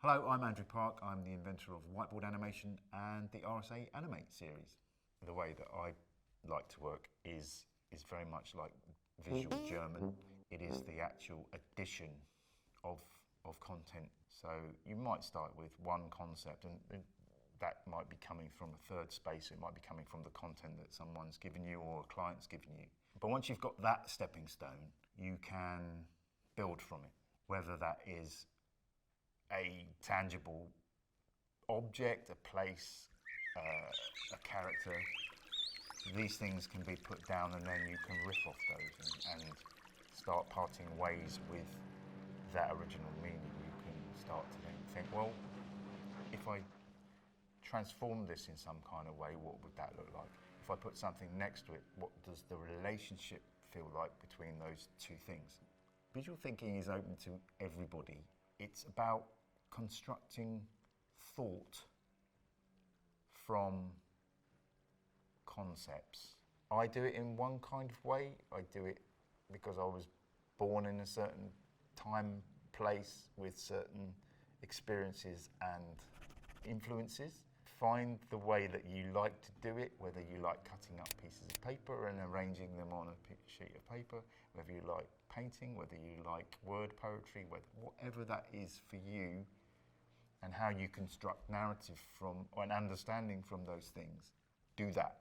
Hello, I'm Andrew Park. I'm the inventor of Whiteboard Animation and the RSA Animates series. The way that I like to work is very much like visual German. It is the actual addition of content. So you might start with one concept and that might be coming from a third space. It might be coming from the content that someone's given you or a client's given you. But once you've got that stepping stone, you can build from it, whether that is a tangible object, a place, a character. These things can be put down and then you can riff off those and start parting ways with that original meaning. You can start to then think, well, if I transform this in some kind of way, what would that look like? If I put something next to it, what does the relationship feel like between those two things? Visual thinking is open to everybody. It's about constructing thought from concepts. I do it in one kind of way. I do it because I was born in a certain time, place with certain experiences and influences. Find the way that you like to do it, whether you like cutting up pieces of paper and arranging them on a sheet of paper, whether you like painting, whether you like word poetry, whatever that is for you, and how you construct narrative from, or an understanding from those things. Do that.